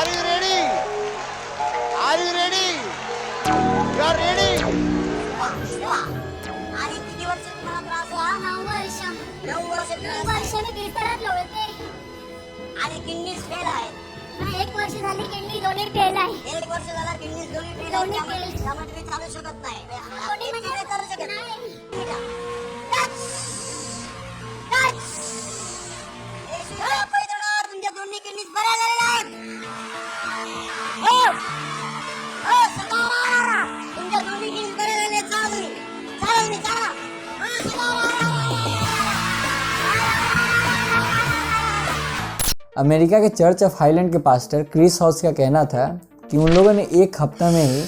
Are you ready? Are you ready? You are ready? आणि किती वर्ष तुम्हाला त्रास हा? 9 वर्ष मी बिस्तरात लोळते आणि किडनीज फेल आहे. 1 वर्ष झाली किडनी डोनेट फेल आहे. 1 वर्ष झाला किडनी डोनेट फेल आहे. त्यामुळे तुम्ही चालू शकत नाही. कोणी म्हणजे करू शकत नाही. तुमच्या दोन्ही किडनीज बऱ्या झालेल्या आहेत. तुमच्या दोन्ही किडनीज बऱ्या झाल्या. चला. अमेरिका के चर्च ऑफ हाईलैंड के पास्टर क्रिस हॉस का कहना था कि उन लोगों ने 1 हफ्ता में ही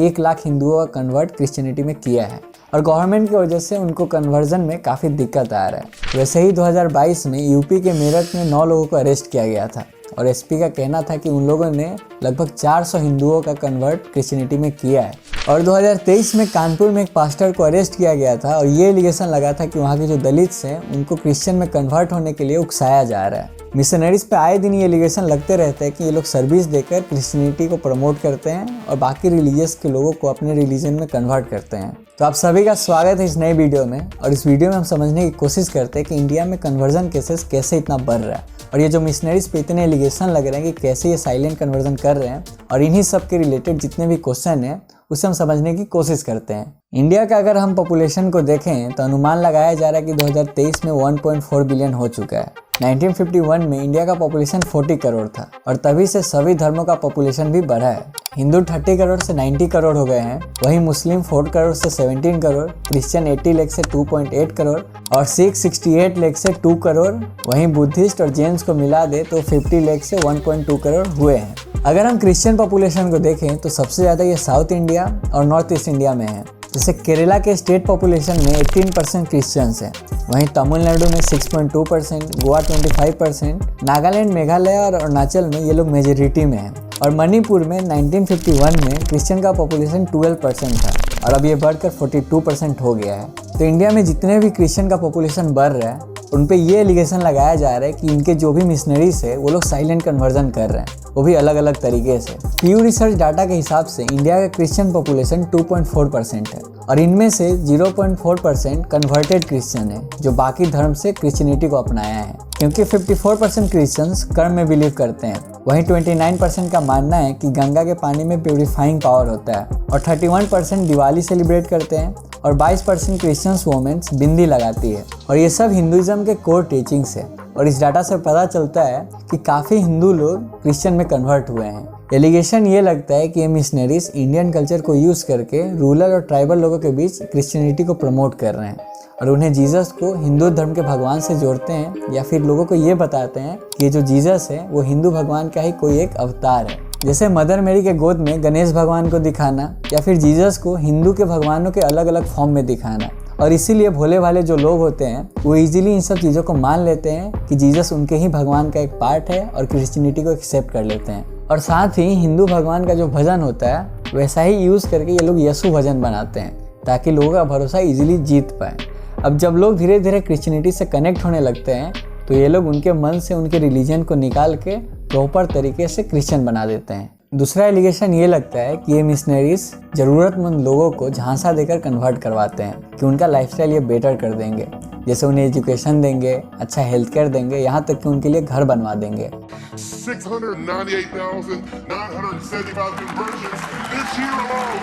1 लाख हिंदुओं का कन्वर्ट क्रिश्चियनिटी में किया है और गवर्नमेंट की वजह से उनको कन्वर्जन में काफ़ी दिक्कत आ रहा है। वैसे ही 2022 में यूपी के मेरठ में 9 लोगों को अरेस्ट किया गया था और एसपी का कहना था कि उन लोगों ने लगभग 400 हिंदुओं का कन्वर्ट क्रिश्चियनिटी में किया है। और 2023 में कानपुर में एक पास्टर को अरेस्ट किया गया था और ये एलिगेशन लगा था कि वहाँ के जो दलित्स हैं उनको क्रिश्चियन में कन्वर्ट होने के लिए उकसाया जा रहा है। मिशनरीज पे आए दिन ये एलिगेशन लगते रहते हैं कि ये लोग सर्विस देकर क्रिश्चियनिटी को प्रमोट करते हैं और बाकी रिलीजियस के लोगों को अपने रिलीजन में कन्वर्ट करते हैं। तो आप सभी का स्वागत है इस नए वीडियो में और इस वीडियो में हम समझने की कोशिश करते हैं कि इंडिया में कन्वर्जन केसेस कैसे इतना बढ़ रहा है और ये जो मिशनरीज पे इतने एलिगेशन लग रहे हैं कि कैसे ये साइलेंट कन्वर्जन कर रहे हैं और इन्हीं सब के रिलेटेड जितने भी क्वेश्चन हैं उसे हम समझने की कोशिश करते हैं। इंडिया का अगर हम पॉपुलेशन को देखें तो अनुमान लगाया जा रहा है कि 2023 में 1.4 बिलियन हो चुका है। 1951 में इंडिया का पॉपुलेशन 40 करोड़ था और तभी से सभी धर्मों का पॉपुलेशन भी बढ़ा है। हिंदू 30 करोड़ से 90 करोड़ हो गए हैं, वहीं मुस्लिम 4 करोड़ से 17 करोड़, क्रिश्चियन 80 लाख से 2.8 करोड़ और सिख 68 लाख से 2 करोड़, वहीं बुद्धिस्ट और जैन्स को मिला दे तो 50 लाख से 1.2 करोड़ हुए हैं। अगर हम क्रिश्चियन पॉपुलेशन को देखें तो सबसे ज़्यादा ये साउथ इंडिया और नॉर्थ ईस्ट इंडिया में है। जैसे केरला के स्टेट पॉपुलेशन में 18% क्रिश्चियंस हैं, वहीं तमिलनाडु में 6.2%, गोवा 25%, नागालैंड, मेघालय और अरुणाचल में ये लोग मेजोरिटी में हैं और मणिपुर में 1951 में क्रिश्चियन का पॉपुलेशन 12% था और अब ये बढ़कर 42% हो गया है। तो इंडिया में जितने भी क्रिश्चियन का पॉपुलेशन बढ़ रहा है उन पे ये एलिगेशन लगाया जा रहा है कि इनके जो भी मिशनरीज है वो लोग साइलेंट कन्वर्जन कर रहे हैं, वो भी अलग अलग तरीके से। प्यू रिसर्च डाटा के हिसाब से इंडिया का क्रिश्चियन पॉपुलेशन 2.4% है और इनमें से 0.4% कन्वर्टेड क्रिश्चियन है जो बाकी धर्म से क्रिश्चियनिटी को अपनाया है, क्योंकि 54% क्रिश्चियंस कर्म में बिलीव करते हैं। वहीं 29% का मानना है कि गंगा के पानी में प्यूरिफाइंग पावर होता है और 31% दिवाली सेलिब्रेट करते हैं और 22% क्रिश्चियंस वोमेन्स बिंदी लगाती है और ये सब हिंदुइज्म के कोर टीचिंग्स है। और इस डाटा से पता चलता है कि काफ़ी हिंदू लोग क्रिश्चियन में कन्वर्ट हुए हैं। एलिगेशन ये लगता है कि ये मिशनरीज इंडियन कल्चर को यूज़ करके रूरल और ट्राइबल लोगों के बीच क्रिश्चियनिटी को प्रमोट कर रहे हैं और उन्हें जीसस को हिंदू धर्म के भगवान से जोड़ते हैं या फिर लोगों को ये बताते हैं कि जो जीसस है वो हिंदू भगवान का ही कोई एक अवतार है। जैसे मदर मेरी के गोद में गणेश भगवान को दिखाना या फिर जीसस को हिंदू के भगवानों के अलग अलग फॉर्म में दिखाना। और इसीलिए भोले भाले जो लोग होते हैं वो इजीली इन सब चीज़ों को मान लेते हैं कि जीसस उनके ही भगवान का एक पार्ट है और क्रिश्चियनिटी को एक्सेप्ट कर लेते हैं। और साथ ही हिंदू भगवान का जो भजन होता है वैसा ही यूज़ करके ये लोग यीशु भजन बनाते हैं ताकि लोगों का भरोसा इजीली जीत पाए। अब जब लोग धीरे धीरे क्रिश्चियनिटी से कनेक्ट होने लगते हैं तो ये लोग उनके मन से उनके रिलीजन को निकाल के प्रॉपर तरीके से क्रिश्चियन बना देते हैं। दूसरा एलिगेशन ये लगता है कि ये मिशनरीज ज़रूरतमंद लोगों को झांसा देकर कन्वर्ट करवाते हैं कि उनका लाइफस्टाइल ये बेटर कर देंगे, जैसे उन्हें एजुकेशन देंगे, अच्छा हेल्थ केयर देंगे, यहाँ तक कि उनके लिए घर बनवा देंगे। 698,975 conversions this year alone.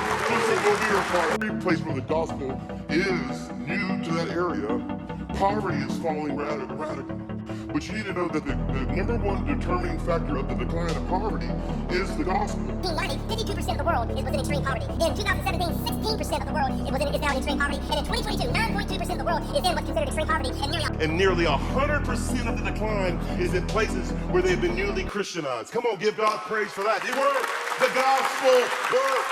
Every place where the gospel is new to that area, poverty is falling radically. But you need to know that the number one determining factor of the decline of poverty is the gospel. In 1990, 52% of the world was in extreme poverty. In 2017, 16% of the world is now in extreme poverty. And in 2022, 9.2% of the world is in what's considered extreme poverty. And nearly 100% of the decline is in places where they've been newly Christianized. Come on, give God praise for that. It works. The gospel works.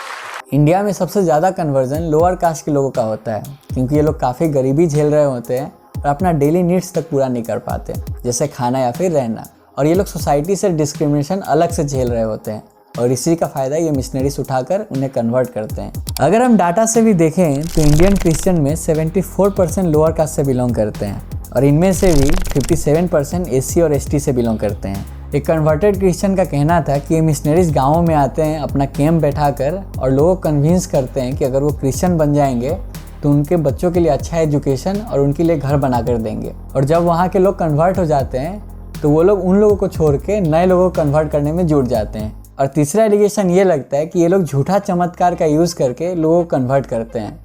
India में सबसे ज़्यादा conversion lower caste के लोगों का होता है क्योंकि ये लोग काफ़ी गरीबी झेल रहे होते हैं और अपना डेली नीड्स तक पूरा नहीं कर पाते, जैसे खाना या फिर रहना। और ये लोग सोसाइटी से डिस्क्रिमिनेशन अलग से झेल रहे होते हैं और इसी का फ़ायदा ये मिशनरीज उठाकर उन्हें कन्वर्ट करते हैं। अगर हम डाटा से भी देखें तो इंडियन क्रिश्चियन में 74% लोअर कास्ट से बिलोंग करते हैं और इनमें से भी 57% एससी और एसटी से बिलोंग करते हैं। एक कन्वर्टेड क्रिश्चियन का कहना था कि ये मिशनरीज गाँवों में आते हैं अपना कैंप बैठाकर और लोगों को कन्विंस करते हैं कि अगर वो क्रिश्चियन बन जाएंगे तो उनके बच्चों के लिए अच्छा एजुकेशन और उनके लिए घर बना कर देंगे। और जब वहाँ के लोग कन्वर्ट हो जाते हैं तो वो लोग उन लोगों को छोड़ के नए लोगों को कन्वर्ट करने में जुट जाते हैं। और तीसरा एलिगेशन ये लगता है कि ये लोग झूठा चमत्कार का यूज़ करके लोगों को कन्वर्ट करते हैं।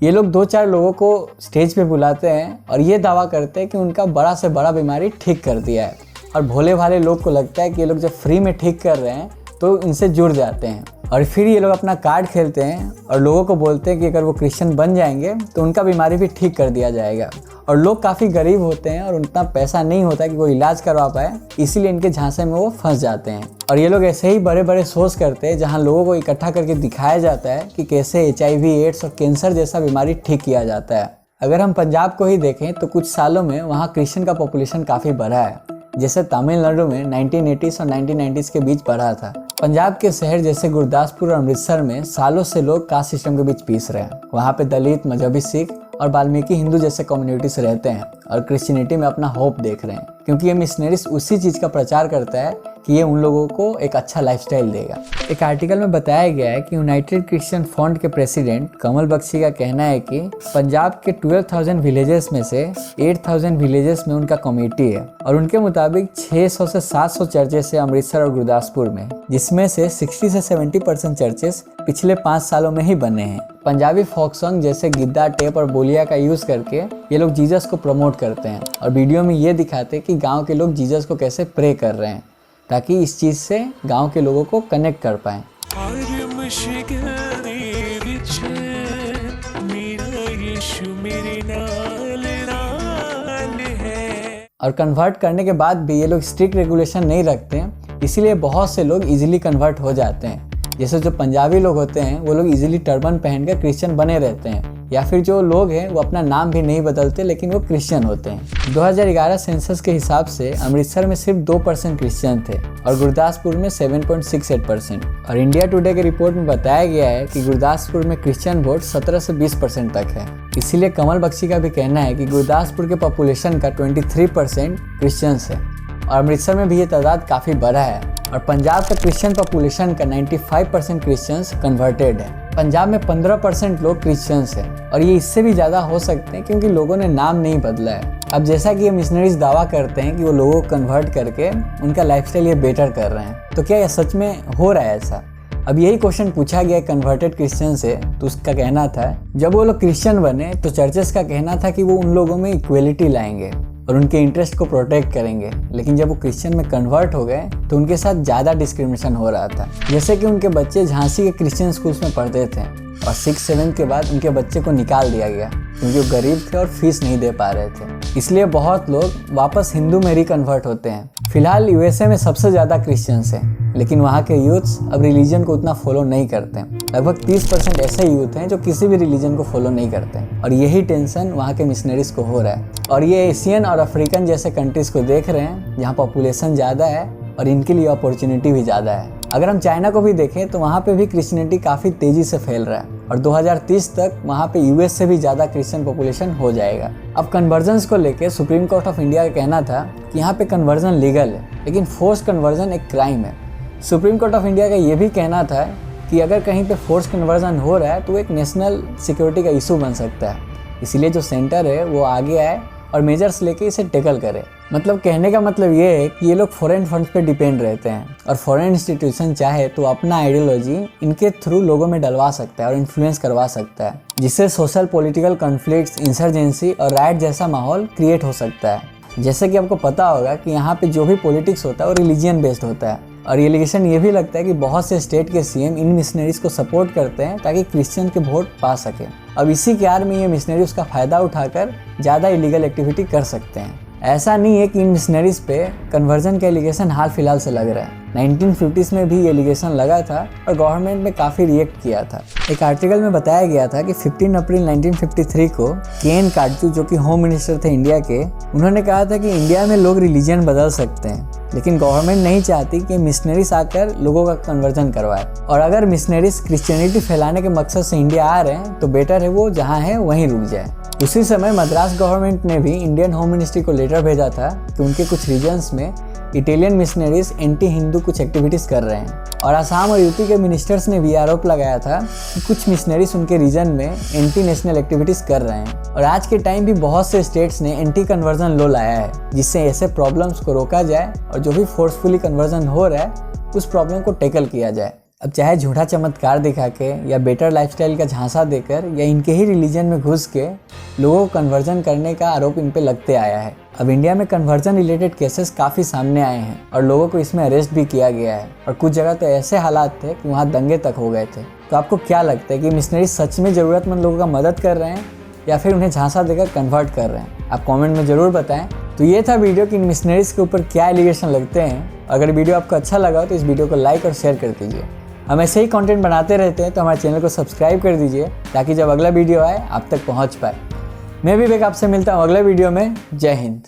ये लोग 2-4 लोगों को स्टेज पे बुलाते हैं और ये दावा करते हैं कि उनका बड़ा से बड़ा बीमारी ठीक कर दिया है। और भोले भाले लोग को लगता है कि ये लोग जब फ्री में ठीक कर रहे हैं तो इनसे जुड़ जाते हैं। और फिर ये लोग अपना कार्ड खेलते हैं और लोगों को बोलते हैं कि अगर वो क्रिश्चियन बन जाएंगे तो उनका बीमारी भी ठीक कर दिया जाएगा। और लोग काफ़ी गरीब होते हैं और उतना पैसा नहीं होता कि वो इलाज करवा पाए, इसीलिए इनके झांसे में वो फंस जाते हैं। और ये लोग ऐसे ही बड़े बड़े शोज करते हैं जहाँ लोगों को इकट्ठा करके दिखाया जाता है कि कैसे HIV, एड्स और कैंसर जैसा बीमारी ठीक किया जाता है। अगर हम पंजाब को ही देखें तो कुछ सालों में वहाँ क्रिश्चियन का पॉपुलेशन काफ़ी बढ़ा है। जैसे तमिलनाडु में 1980s और 1990s के बीच बढ़ा था। पंजाब के शहर जैसे गुरदासपुर और अमृतसर में सालों से लोग कास्ट सिस्टम के बीच पीस रहे हैं। वहाँ पे दलित, मजहबी सिख और वाल्मीकि हिंदू जैसे कम्युनिटीज रहते हैं और क्रिश्चियनिटी में अपना होप देख रहे हैं, क्योंकि ये मिशनरीज उसी चीज़ का प्रचार करता है कि ये उन लोगों को एक अच्छा लाइफस्टाइल देगा। एक आर्टिकल में बताया गया है कि यूनाइटेड क्रिश्चियन फंड के प्रेसिडेंट कमल बख्शी का कहना है कि पंजाब के 12,000 विलेजेस में से 8,000 विलेजेस में उनका कमेटी है और उनके मुताबिक 600 से 700 चर्चेस है अमृतसर और गुरदासपुर में, जिसमें से 60 से 70% चर्चेस पिछले 5 सालों में ही बने हैं। पंजाबी फोक सॉन्ग जैसे गिद्दा, टेप और बोलिया का यूज करके ये लोग जीसस को प्रमोट करते हैं और वीडियो में ये दिखाते हैं कि गांव के लोग जीसस को कैसे प्रे कर रहे हैं, ताकि इस चीज़ से गांव के लोगों को कनेक्ट कर पाएं। और कन्वर्ट करने के बाद भी ये लोग स्ट्रिक्ट रेगुलेशन नहीं रखते हैं, इसीलिए बहुत से लोग इजीली कन्वर्ट हो जाते हैं। जैसे जो पंजाबी लोग होते हैं वो लोग इजीली टर्बन पहनकर क्रिश्चियन बने रहते हैं, या फिर जो लोग हैं वो अपना नाम भी नहीं बदलते लेकिन वो क्रिश्चियन होते हैं। 2011 सेंसस के हिसाब से अमृतसर में सिर्फ 2% क्रिश्चियन थे और गुरदासपुर में 7.68%। और इंडिया टुडे के रिपोर्ट में बताया गया है कि गुरदासपुर में क्रिश्चियन वोट 17 से 20% तक है। इसीलिए कमल बख्शी का भी कहना है कि गुरदासपुर के पॉपुलेशन का 23% क्रिश्चियंस है और अमृतसर में भी ये तादाद काफ़ी बड़ा है। और पंजाब का क्रिश्चियन पॉपुलेशन का 95% क्रिश्चियंस कन्वर्टेड है। पंजाब में 15% लोग क्रिश्चियंस हैं और ये इससे भी ज़्यादा हो सकते हैं क्योंकि लोगों ने नाम नहीं बदला है। अब जैसा कि ये मिशनरीज दावा करते हैं कि वो लोगों को कन्वर्ट करके उनका लाइफस्टाइल ये बेटर कर रहे हैं, तो क्या यह सच में हो रहा है ऐसा? अब यही क्वेश्चन पूछा गया कन्वर्टेड क्रिश्चियन से, तो उसका कहना था जब वो लोग क्रिश्चियन बने तो चर्चेस का कहना था कि वो उन लोगों में इक्वलिटी लाएंगे और उनके इंटरेस्ट को प्रोटेक्ट करेंगे, लेकिन जब वो क्रिश्चियन में कन्वर्ट हो गए तो उनके साथ ज़्यादा डिस्क्रिमिनेशन हो रहा था। जैसे कि उनके बच्चे झांसी के क्रिश्चियन स्कूल्स में पढ़ते थे और 6-7 के बाद उनके बच्चे को निकाल दिया गया क्योंकि वो गरीब थे और फीस नहीं दे पा रहे थे। इसलिए बहुत लोग वापस हिंदू में रिकन्वर्ट होते हैं। फिलहाल यूएसए में सबसे ज़्यादा क्रिश्चियंस हैं, लेकिन वहाँ के यूथ्स अब रिलीजन को उतना फॉलो नहीं करते हैं। लगभग 30% ऐसे यूथ हैं जो किसी भी रिलीजन को फॉलो नहीं करते हैं और यही टेंशन वहाँ के मिशनरीज को हो रहा है। और ये एशियन और अफ्रीकन जैसे कंट्रीज़ को देख रहे हैं जहाँ पॉपुलेशन ज़्यादा है और इनके लिए अपॉर्चुनिटी भी ज़्यादा है। अगर हम चाइना को भी देखें तो वहाँ पे भी क्रिश्चियनिटी काफ़ी तेज़ी से फैल रहा है और 2030 तक वहाँ पे यूएस से भी ज़्यादा क्रिश्चियन पॉपुलेशन हो जाएगा। अब कन्वर्जन्स को लेके सुप्रीम कोर्ट ऑफ इंडिया का कहना था कि यहाँ पे कन्वर्जन लीगल है, लेकिन फोर्स कन्वर्जन एक क्राइम है। सुप्रीम कोर्ट ऑफ इंडिया का ये भी कहना था कि अगर कहीं पे फोर्स कन्वर्जन हो रहा है तो एक नेशनल सिक्योरिटी का इशू बन सकता है, इसीलिए जो सेंटर है वो आगे आए और मेजर्स लेके इसे टैकल करे। मतलब कहने का मतलब ये है कि ये लोग फॉरेन फंड्स पे डिपेंड रहते हैं और फॉरेन इंस्टीट्यूशन चाहे तो अपना आइडियोलॉजी इनके थ्रू लोगों में डलवा सकता है और इन्फ्लुएंस करवा सकता है, जिससे सोशल पॉलिटिकल कॉन्फ्लिक्ट्स, इंसर्जेंसी और राइट जैसा माहौल क्रिएट हो सकता है। जैसे कि आपको पता होगा कि यहाँ पे जो भी पॉलिटिक्स होता है वो रिलीजियन बेस्ड होता है और एलिगेशन ये भी लगता है कि बहुत से स्टेट के सीएम इन मिशनरीज को सपोर्ट करते हैं ताकि क्रिश्चियन के वोट पा सके। अब इसी के आड़ में ये मिशनरी उसका फ़ायदा उठाकर ज़्यादा इलीगल एक्टिविटी कर सकते हैं। ऐसा नहीं है कि इन मिशनरीज पे कन्वर्जन का एलिगेशन हाल फिलहाल से लग रहा है। 1950s में भी एलिगेशन लगा था और गवर्नमेंट ने काफ़ी रिएक्ट किया था। एक आर्टिकल में बताया गया था कि 15 अप्रैल 1953 को केन कार्डजू, जो कि होम मिनिस्टर थे इंडिया के, उन्होंने कहा था कि इंडिया में लोग रिलीजन बदल सकते हैं, लेकिन गवर्नमेंट नहीं चाहती कि मिशनरीज आकर लोगों का कन्वर्जन करवाए। और अगर मिशनरीज क्रिश्चियनिटी फैलाने के मकसद से इंडिया आ रहे हैं तो बेटर है वो जहाँ है वहीं रुक जाए। उसी समय मद्रास गवर्नमेंट ने भी इंडियन होम मिनिस्ट्री को लेटर भेजा था कि उनके कुछ रीजन्स में इटालियन मिशनरीज एंटी हिंदू कुछ एक्टिविटीज़ कर रहे हैं। और असम और यूपी के मिनिस्टर्स ने भी आरोप लगाया था कि कुछ मिशनरीज उनके रीजन में एंटी नेशनल एक्टिविटीज़ कर रहे हैं। और आज के टाइम भी बहुत से स्टेट्स ने एंटी कन्वर्जन लॉ लाया है, जिससे ऐसे प्रॉब्लम्स को रोका जाए और जो भी फोर्सफुली कन्वर्जन हो रहा है उस प्रॉब्लम को टैकल किया जाए। अब चाहे झूठा चमत्कार दिखा के या बेटर लाइफस्टाइल का झांसा देकर या इनके ही रिलीजन में घुस के लोगों को कन्वर्जन करने का आरोप इन पे लगते आया है। अब इंडिया में कन्वर्जन रिलेटेड केसेस काफ़ी सामने आए हैं और लोगों को इसमें अरेस्ट भी किया गया है और कुछ जगह तो ऐसे हालात थे कि वहाँ दंगे तक हो गए थे। तो आपको क्या लगता है कि मिशनरी सच में ज़रूरतमंद लोगों का मदद कर रहे हैं या फिर उन्हें झांसा देकर कन्वर्ट कर रहे हैं? आप कमेंट में ज़रूर बताएं। तो ये था वीडियो कि इन मिशनरीज़ के ऊपर क्या एलिगेशन लगते हैं। अगर वीडियो आपको अच्छा लगा तो इस वीडियो को लाइक और शेयर कर दीजिए। हम ऐसे ही कंटेंट बनाते रहते हैं, तो हमारे चैनल को सब्सक्राइब कर दीजिए ताकि जब अगला वीडियो आए आप तक पहुंच पाए। मैं विवेक आपसे मिलता हूं अगले वीडियो में। जय हिंद।